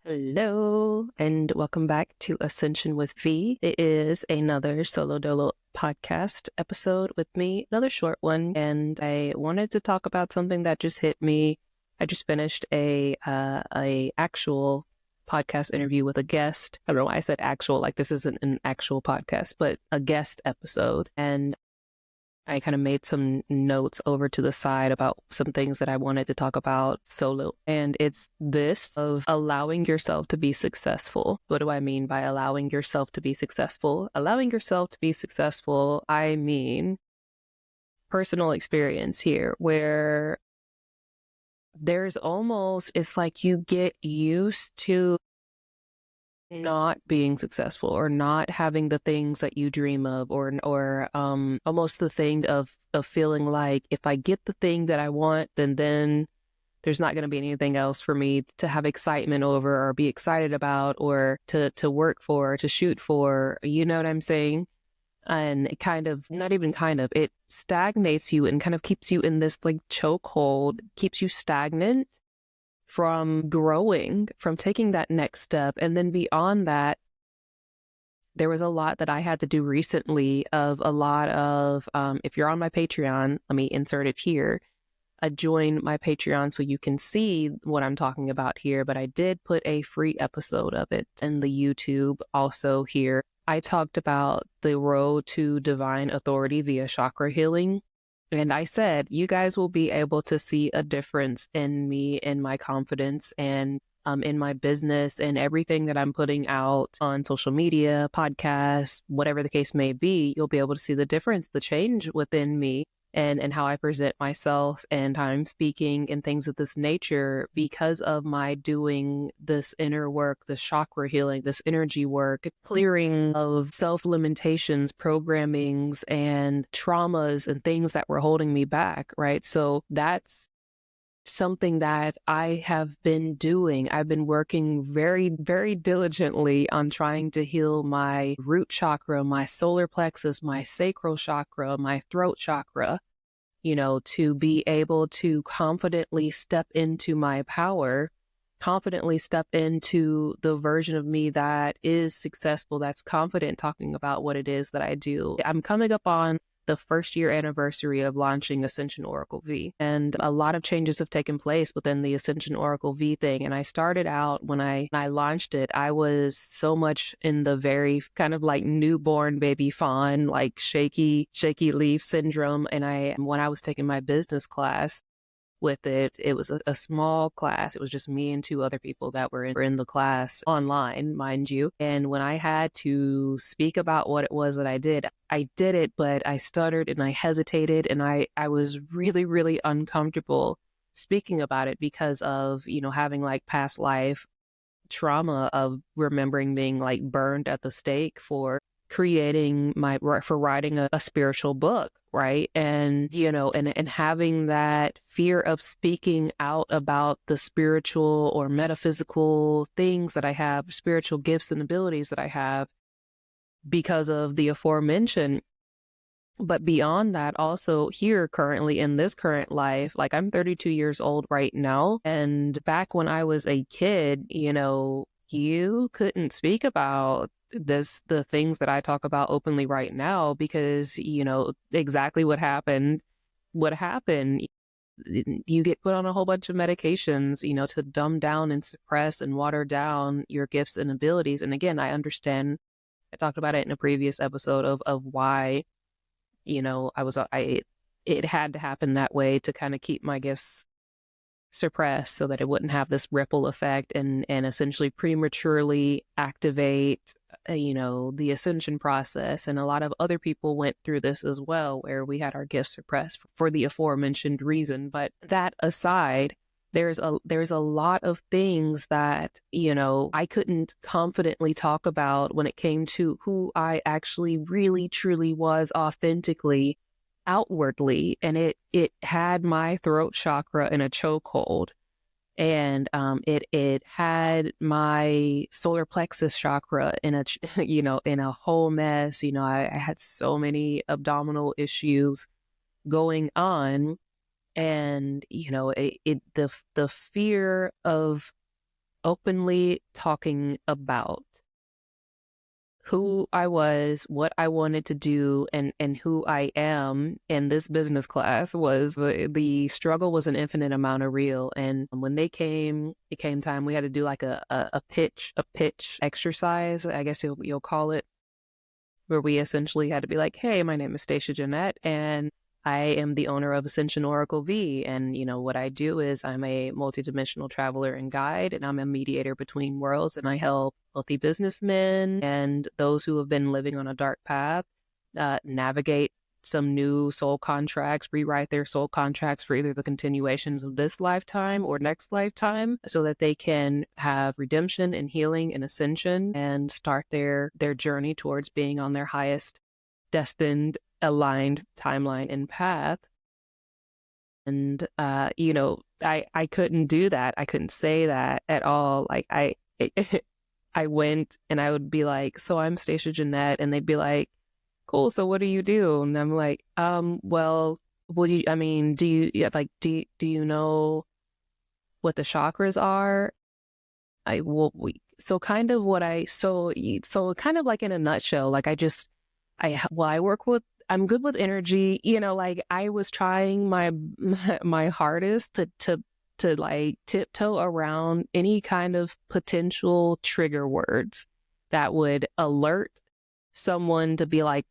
Hello, and welcome back to Ascension with Vii. It is another solo dolo podcast episode with me, another short one, and I wanted to talk about something that just hit me. I just finished a actual podcast interview with a guest. I don't know why I said actual, like this isn't an actual podcast, but a guest episode. And I kind of made some notes over to the side about some things that I wanted to talk about solo. And it's this of allowing yourself to be successful. What do I mean by allowing yourself to be successful? Allowing yourself to be successful, I mean personal experience here, where it's like you get used to not being successful or not having the things that you dream of, or almost the thing of feeling like if I get the thing that I want, then there's not going to be anything else for me to have excitement over or be excited about or to work for, to shoot for, you know what I'm saying? And it kind of, not even kind of, it stagnates you and kind of keeps you in this like chokehold, keeps you stagnant from growing, from taking that next step. And then beyond that, there was a lot that I had to do recently of a lot of, if you're on my Patreon, let me insert it here. Join my Patreon so you can see what I'm talking about here, but I did put a free episode of it in the YouTube also here. I talked about the road to divine authority via chakra healing. And I said, you guys will be able to see a difference in me, in my confidence, and in my business and everything that I'm putting out on social media, podcasts, whatever the case may be. You'll be able to see the difference, the change within me and how I present myself and how I'm speaking and things of this nature because of my doing this inner work, this chakra healing, this energy work, clearing of self-limitations, programmings, and traumas and things that were holding me back, right? So that's something that I have been doing. I've been working very, very diligently on trying to heal my root chakra, my solar plexus, my sacral chakra, my throat chakra, to be able to confidently step into my power, confidently step into the version of me that is successful, that's confident talking about what it is that I do. I'm coming up on the first year anniversary of launching Ascension Oracle V, and a lot of changes have taken place within the Ascension Oracle V thing. And I started out when I launched it, I was so much in the very kind of like newborn baby fawn, like shaky leaf syndrome. And when I was taking my business class with it, it was a small class. It was just me and two other people that were in the class online, mind you. And when I had to speak about what it was that I did it, but I stuttered and I hesitated and I was really, really uncomfortable speaking about it because of, having like past life trauma of remembering being like burned at the stake for writing a spiritual book, right? And, and having that fear of speaking out about the spiritual or metaphysical things that I have, spiritual gifts and abilities that I have because of the aforementioned. But beyond that, also here currently in this current life, like I'm 32 years old right now. And back when I was a kid, you couldn't speak about the things that I talk about openly right now because, exactly what happened. You get put on a whole bunch of medications, to dumb down and suppress and water down your gifts and abilities. And again, I understand, I talked about it in a previous episode of why, it had to happen that way to kind of keep my gifts suppressed so that it wouldn't have this ripple effect and essentially prematurely activate, the ascension process. And a lot of other people went through this as well, where we had our gifts suppressed for the aforementioned reason. But that aside, there's a lot of things that, I couldn't confidently talk about when it came to who I actually really truly was authentically outwardly, and it had my throat chakra in a chokehold, and it had my solar plexus chakra in a in a whole mess. I had so many abdominal issues going on, and the fear of openly talking about who I was, what I wanted to do, and who I am in this business class was the struggle was an infinite amount of real. And when it came time, we had to do like a pitch exercise, I guess you'll call it, where we essentially had to be like, hey, my name is Stashia Jeanette, and I am the owner of Ascension With Vii. And, what I do is I'm a multidimensional traveler and guide, and I'm a mediator between worlds. And I help wealthy businessmen and those who have been living on a dark path navigate some new soul contracts, rewrite their soul contracts for either the continuations of this lifetime or next lifetime, so that they can have redemption and healing and ascension and start their journey towards being on their highest destined aligned timeline and path. And I couldn't do that. I couldn't say that at all. Like I went and I would be like, so I'm Stashia Jeanette, and they'd be like, cool, so what do you do? And I'm like, well, do you yeah, like do you know what the chakras are? So kind of what so kind of like in a nutshell, like I work with, I'm good with energy, like I was trying my hardest to like tiptoe around any kind of potential trigger words that would alert someone to be like,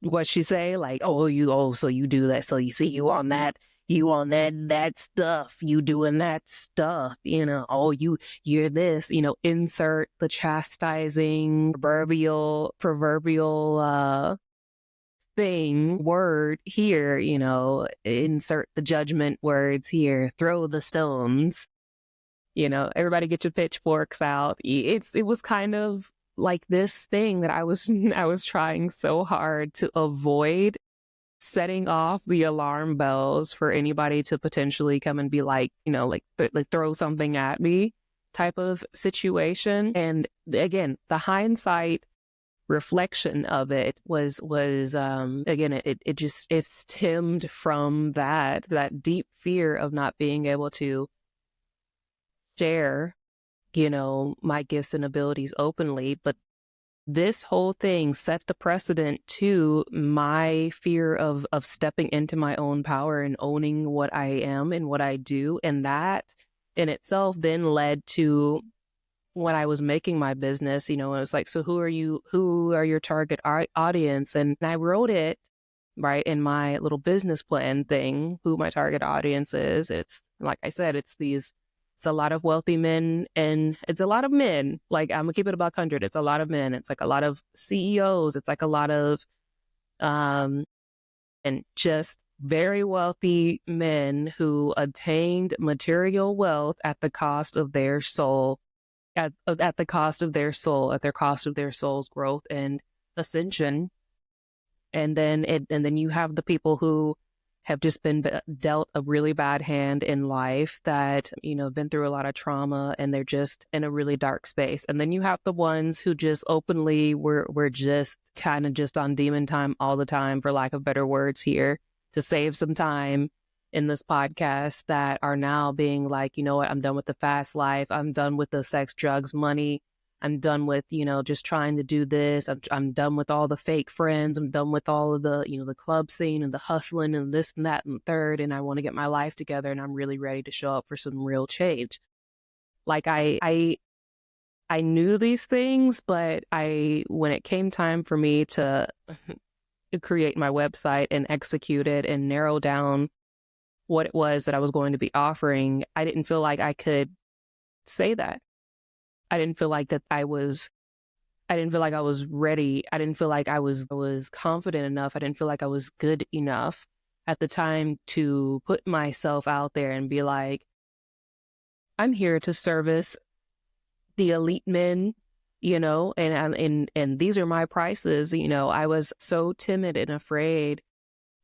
what she say, like, so you do that, so you see you on that stuff, you doing that stuff, you're this, insert the chastising proverbial word here, insert the judgment words here, throw the stones, everybody get your pitchforks out. It was kind of like this thing that I was trying so hard to avoid setting off the alarm bells for anybody to potentially come and be like, like throw something at me type of situation. And again, the hindsight reflection of it was again, it stemmed from that deep fear of not being able to share my gifts and abilities openly. But this whole thing set the precedent to my fear of stepping into my own power and owning what I am and what I do. And that in itself then led to when I was making my business, it was like, so who are your target audience? And I wrote it right in my little business plan thing, who my target audience is. It's like I said, it's a lot of wealthy men, and it's a lot of men. Like, I'm gonna keep it about 100. It's a lot of men. It's like a lot of CEOs. It's like a lot of, and just very wealthy men who attained material wealth at the cost of their soul, at the cost of their soul, at their cost of their soul's growth and ascension. And then you have the people who have just been dealt a really bad hand in life, that, been through a lot of trauma, and they're just in a really dark space. And then you have the ones who just openly were just kind of just on demon time all the time, for lack of better words here, to save some time in this podcast, that are now being like, you know what, I'm done with the fast life. I'm done with the sex, drugs, money. I'm done with, just trying to do this. I'm done with all the fake friends. I'm done with all of the, the club scene and the hustling and this and that and the third. And I want to get my life together, and I'm really ready to show up for some real change. Like I knew these things, but when it came time for me to create my website and execute it and narrow down what it was that I was going to be offering, I didn't feel like I could say that. I didn't feel like I was ready. I didn't feel like I was confident enough. I didn't feel like I was good enough at the time to put myself out there and be like, I'm here to service the elite men, and these are my prices. I was so timid and afraid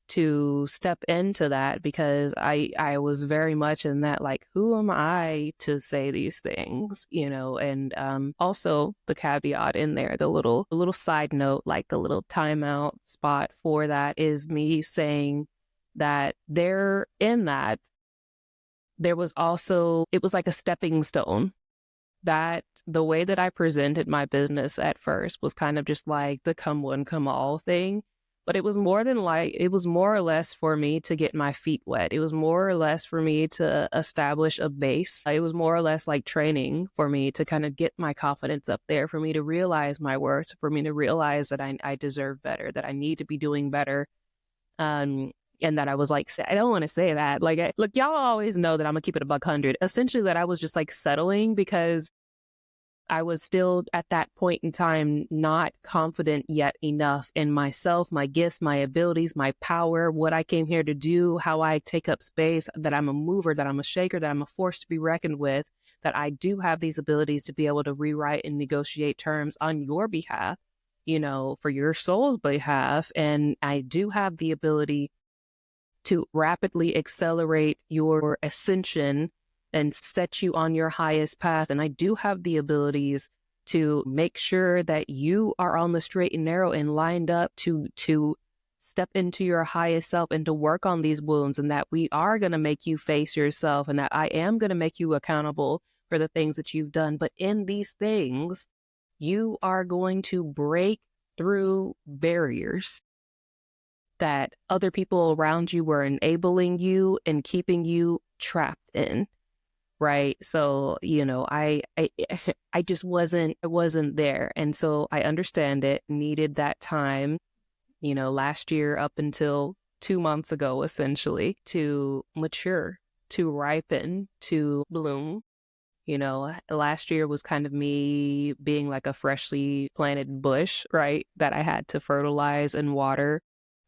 to step into that, because I was very much in that, like, who am I to say these things, and also the caveat in there, the little side note, like the little timeout spot for that, is me saying that there was also, it was like a stepping stone that the way that I presented my business at first was kind of just like the come one, come all thing. But it was it was more or less for me to get my feet wet. It was more or less for me to establish a base. It was more or less like training for me to kind of get my confidence up there, for me to realize my worth, for me to realize that I deserve better, that I need to be doing better. And that I was like, I don't want to say that. Like, look, y'all always know that I'm gonna keep it a buck hundred. Essentially, that I was just like settling because I was still at that point in time not confident yet enough in myself, my gifts, my abilities, my power, what I came here to do, how I take up space, that I'm a mover, that I'm a shaker, that I'm a force to be reckoned with, that I do have these abilities to be able to rewrite and negotiate terms on your behalf, you know, for your soul's behalf. And I do have the ability to rapidly accelerate your ascension and set you on your highest path. And I do have the abilities to make sure that you are on the straight and narrow and lined up to step into your highest self and to work on these wounds, and that we are going to make you face yourself, and that I am going to make you accountable for the things that you've done. But in these things, you are going to break through barriers that other people around you were enabling you and keeping you trapped in. Right. So, you know, I just I wasn't there. And so I understand it, needed that time, you know, last year up until 2 months ago, essentially, to mature, to ripen, to bloom. You know, last year was kind of me being like a freshly planted bush, right, that I had to fertilize and water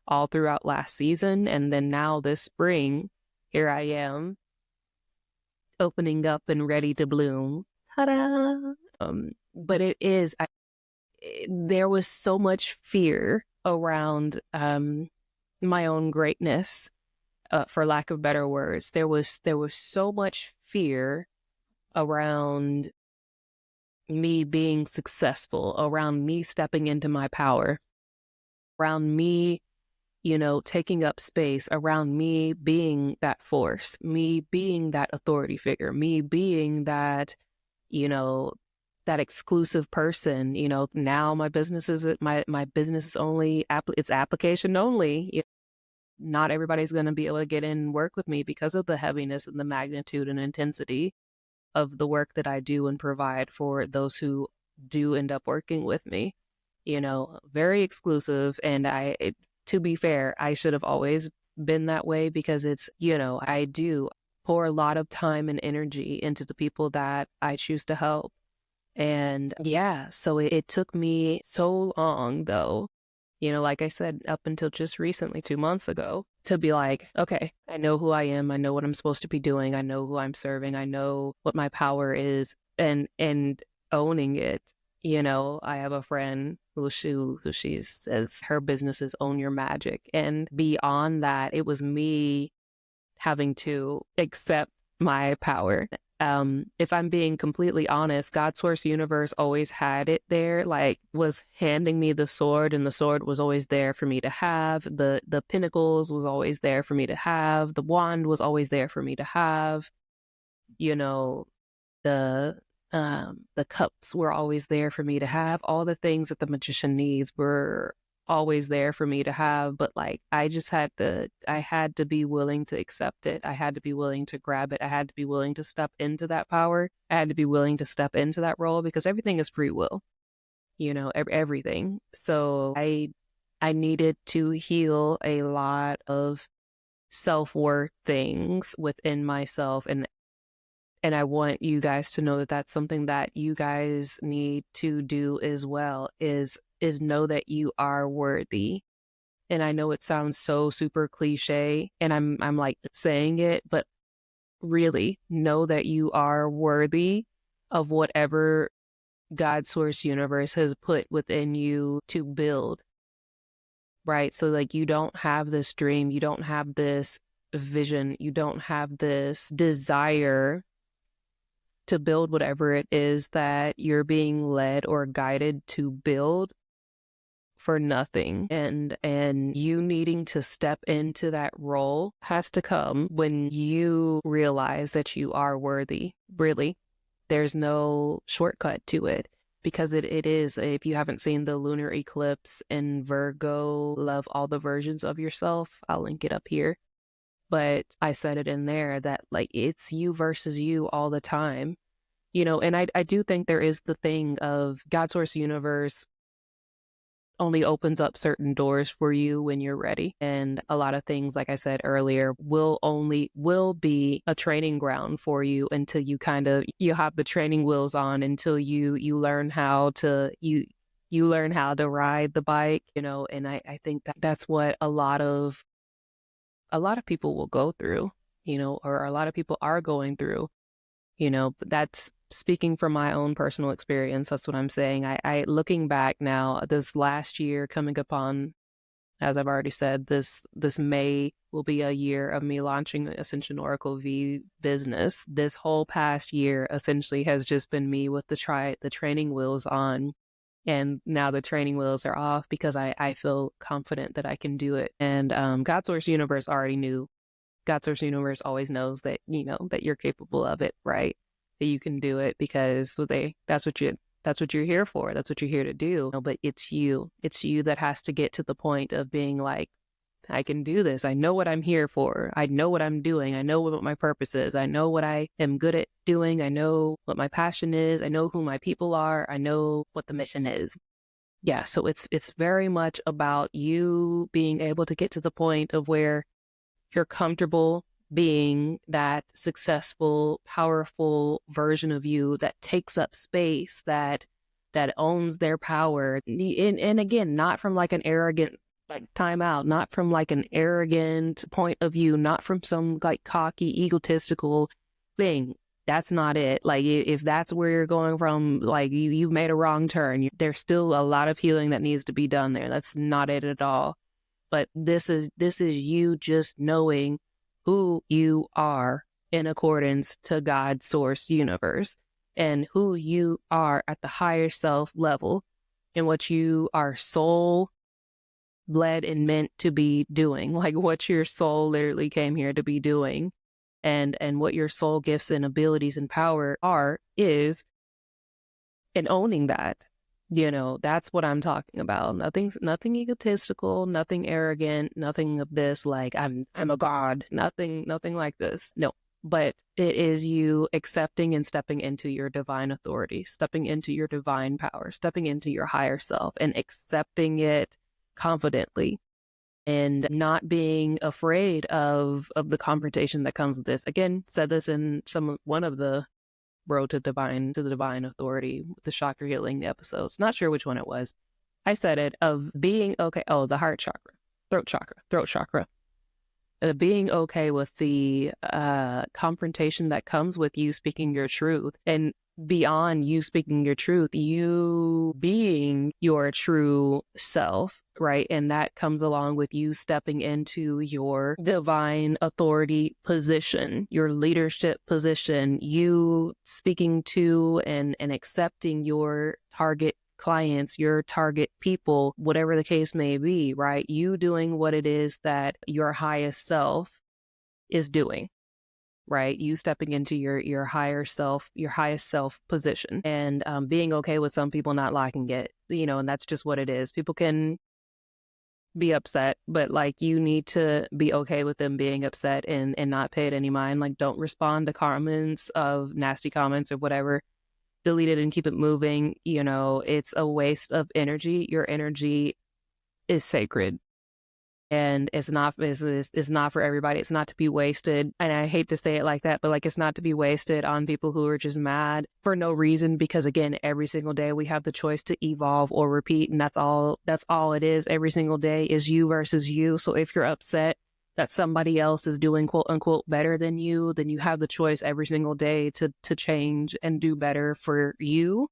all throughout last season. And then now this spring, here I am, opening up and ready to bloom. Ta-da! But there was so much fear around my own greatness, for lack of better words. There was so much fear around me being successful, around me stepping into my power, around me, you know, taking up space, around me being that force, me being that authority figure, me being that, you know, that exclusive person. You know, now my business is only it's application only. You know, not everybody's going to be able to get in and work with me because of the heaviness and the magnitude and intensity of the work that I do and provide for those who do end up working with me. You know, very exclusive. And to be fair, I should have always been that way, because it's, you know, I do pour a lot of time and energy into the people that I choose to help. And yeah, so it took me so long, though, you know, like I said, up until just recently, 2 months ago, to be like, okay, I know who I am. I know what I'm supposed to be doing. I know who I'm serving. I know what my power is, and owning it. You know, I have a friend who she says her business is Own Your Magic. And beyond that, it was me having to accept my power. If I'm being completely honest, God Source Universe always had it there, like was handing me the sword, and the sword was always there for me to have. The pinnacles was always there for me to have. The wand was always there for me to have. You know, the cups were always there for me to have. All the things that the magician needs were always there for me to have. But like, I had to be willing to accept it. I had to be willing to grab it. I had to be willing to step into that power. I had to be willing to step into that role, because everything is free will, you know, everything. So I needed to heal a lot of self-worth things within myself, and I want you guys to know that that's something that you guys need to do as well, is know that you are worthy. And I know it sounds so super cliche, and I'm like saying it, but really know that you are worthy of whatever God Source Universe has put within you to build. Right? So like, you don't have this dream, you don't have this vision, you don't have this desire to build whatever it is that you're being led or guided to build for nothing. And you needing to step into that role has to come when you realize that you are worthy, really. There's no shortcut to it because it is, if you haven't seen the lunar eclipse in Virgo, love all the versions of yourself. I'll link it up here. But I said it in there that like it's you versus you all the time, and I do think there is the thing of God source universe only opens up certain doors for you when you're ready. And a lot of things, like I said earlier, will be a training ground for you until you have the training wheels on, until you learn how to, you learn how to ride the bike, and I think that's what a lot of people will go through, or a lot of people are going through, but that's speaking from my own personal experience. That's what I'm saying. I looking back now, this last year coming upon, as I've already said, this May will be a year of me launching Ascension Oracle V business. This whole past year essentially has just been me with the training wheels on. And now the training wheels are off because I feel confident that I can do it. And God Source Universe already knew. God Source Universe always knows that, that you're capable of it, right? That you can do it because that's what you're here for. That's what you're here to do. But it's you that has to get to the point of being like, I can do this. I know what I'm here for. I know what I'm doing. I know what my purpose is. I know what I am good at doing. I know what my passion is. I know who my people are. I know what the mission is. Yeah, so it's very much about you being able to get to the point of where you're comfortable being that successful, powerful version of you that takes up space, that owns their power. And again, not from like an arrogant time out, not from like an arrogant point of view, not from some like cocky, egotistical thing. That's not it. Like if that's where you're going from, like you've made a wrong turn. There's still a lot of healing that needs to be done there. That's not it at all. But this is you just knowing who you are in accordance to God's source universe and who you are at the higher self level and what you are soul led and meant to be doing, like what your soul literally came here to be doing, and what your soul gifts and abilities and power is, and owning that. That's what I'm talking about. Nothing egotistical, nothing arrogant, nothing of this like I'm a god, nothing like this. No, but it is you accepting and stepping into your divine authority, stepping into your divine power, stepping into your higher self and accepting it confidently and not being afraid of the confrontation that comes with this. Again, said this in one of the Road to the Divine Authority, the chakra healing episodes. Not sure which one it was. I said it of being okay. Oh, the heart chakra, throat chakra. Being okay with the confrontation that comes with you speaking your truth, and beyond you speaking your truth, you being your true self, right? And that comes along with you stepping into your divine authority position, your leadership position, you speaking to and accepting your target clients, your target people, whatever the case may be, right? You doing what it is that your highest self is doing, right? You stepping into your higher self, your highest self position, and being okay with some people not liking it, and that's just what it is. People can be upset, but like you need to be okay with them being upset and not pay it any mind. Like don't respond to comments of nasty comments or whatever. Delete it and keep it moving. It's a waste of energy. Your energy is sacred. And it's not for everybody. It's not to be wasted. And I hate to say it like that, but like it's not to be wasted on people who are just mad for no reason, because again, every single day we have the choice to evolve or repeat. And that's all it is. Every single day is you versus you. So if you're upset that somebody else is doing quote unquote better than you, then you have the choice every single day to change and do better for you.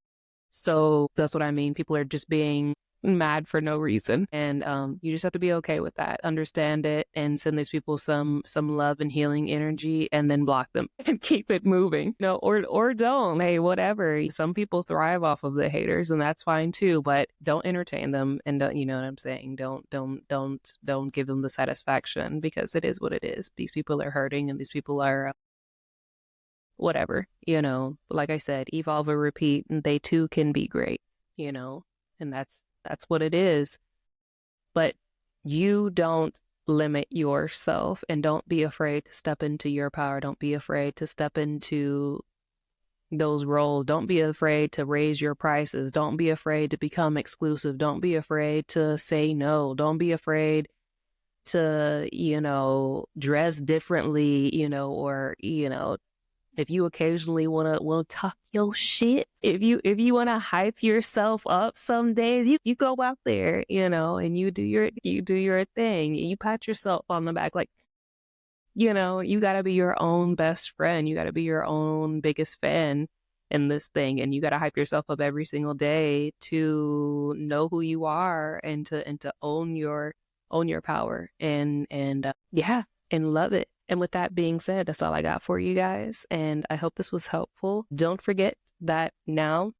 So that's what I mean. People are just being mad for no reason. And you just have to be okay with that, understand it, and send these people some love and healing energy, and then block them and keep it moving. Or don't. Hey, whatever. Some people thrive off of the haters, and that's fine too, but don't entertain them, and don't, you know what I'm saying? Don't give them the satisfaction, because it is what it is. These people are hurting, and these people are whatever, like I said, evolve or repeat, and they too can be great, and that's what it is. But you don't limit yourself, and don't be afraid to step into your power. Don't be afraid to step into those roles. Don't be afraid to raise your prices. Don't be afraid to become exclusive. Don't be afraid to say no. Don't be afraid to, dress differently, or, if you occasionally want to talk your shit, if you want to hype yourself up some days, you go out there, and you do your thing. You pat yourself on the back, like, you got to be your own best friend. You got to be your own biggest fan in this thing, and you got to hype yourself up every single day to know who you are, and to own your power, and yeah, and love it. And with that being said, that's all I got for you guys, and I hope this was helpful. Don't forget that now,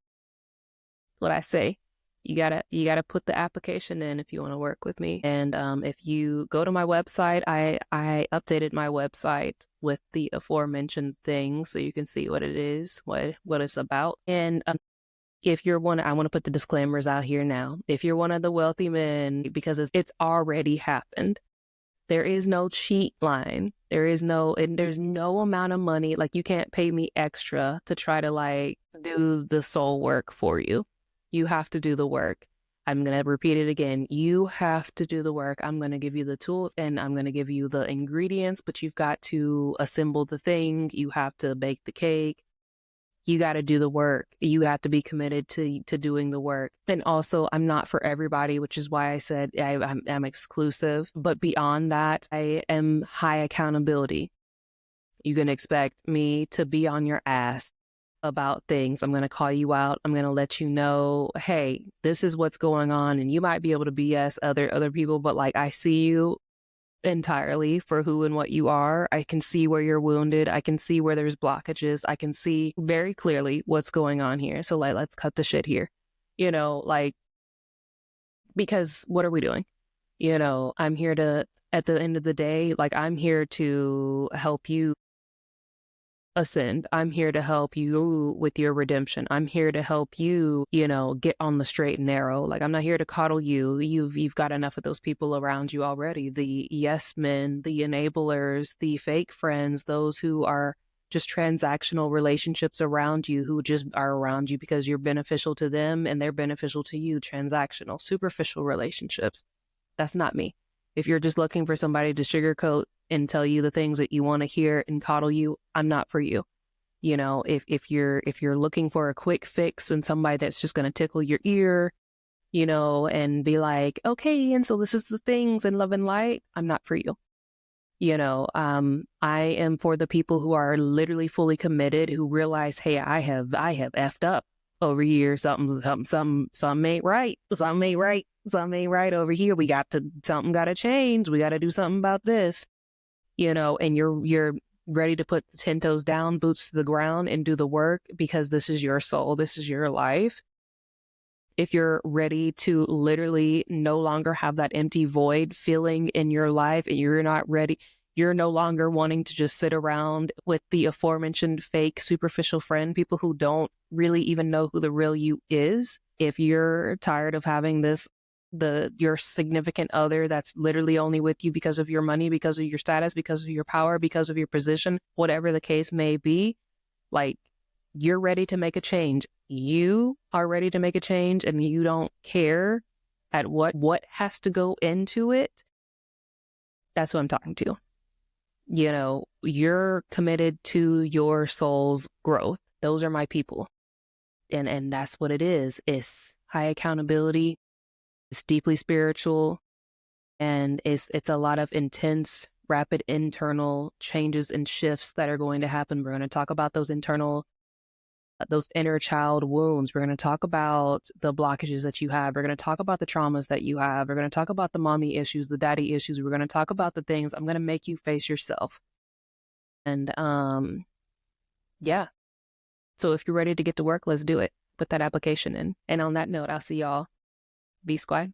what I say, you gotta put the application in if you want to work with me. And if you go to my website, I updated my website with the aforementioned things, so you can see what it is, what it's about. And if you're I want to put the disclaimers out here now. If you're one of the wealthy men, because it's already happened, there is no cheat line. There's no amount of money. Like, you can't pay me extra to try to like do the soul work for you. You have to do the work. I'm going to repeat it again. You have to do the work. I'm going to give you the tools, and I'm going to give you the ingredients, but you've got to assemble the thing. You have to bake the cake. You got to do the work. You have to be committed to doing the work. And also, I'm not for everybody, which is why I said I'm exclusive. But beyond that, I am high accountability. You can expect me to be on your ass about things. I'm going to call you out. I'm going to let you know, hey, this is what's going on. And you might be able to BS other people, but like, I see you entirely for who and what you are. I can see where you're wounded. I can see where there's blockages. I can see very clearly what's going on here. So like, let's cut the shit here, like, because what are we doing? I'm here to, at the end of the day, like, I'm here to help you ascend. I'm here to help you with your redemption. I'm here to help you, get on the straight and narrow. Like, I'm not here to coddle you. You've got enough of those people around you already. The yes men, the enablers, the fake friends, those who are just transactional relationships around you, who just are around you because you're beneficial to them and they're beneficial to you. Transactional, superficial relationships. That's not me. If you're just looking for somebody to sugarcoat and tell you the things that you want to hear and coddle you, I'm not for you. If you're looking for a quick fix and somebody that's just going to tickle your ear, and be like, okay, and so this is the things in love and light, I'm not for you. I am for the people who are literally fully committed, who realize, hey, I have effed up over here. Something ain't right. Something ain't right over here. Something got to change. We got to do something about this, and you're ready to put 10 toes down, boots to the ground, and do the work, because this is your soul. This is your life. If you're ready to literally no longer have that empty void feeling in your life, and you're not ready, you're no longer wanting to just sit around with the aforementioned fake superficial friend, people who don't really even know who the real you is. If you're tired of having your significant other that's literally only with you because of your money, because of your status, because of your power, because of your position, whatever the case may be, like, you're ready to make a change. You are ready to make a change, and you don't care at what has to go into it. That's who I'm talking to. You're committed to your soul's growth. Those are my people. And that's what it is. It's high accountability. It's deeply spiritual, and it's a lot of intense, rapid internal changes and shifts that are going to happen. We're going to talk about those inner child wounds. We're going to talk about the blockages that you have. We're going to talk about the traumas that you have. We're going to talk about the mommy issues, the daddy issues. We're going to talk about the things. I'm going to make you face yourself. And yeah. So if you're ready to get to work, let's do it. Put that application in. And on that note, I'll see y'all. B Squad.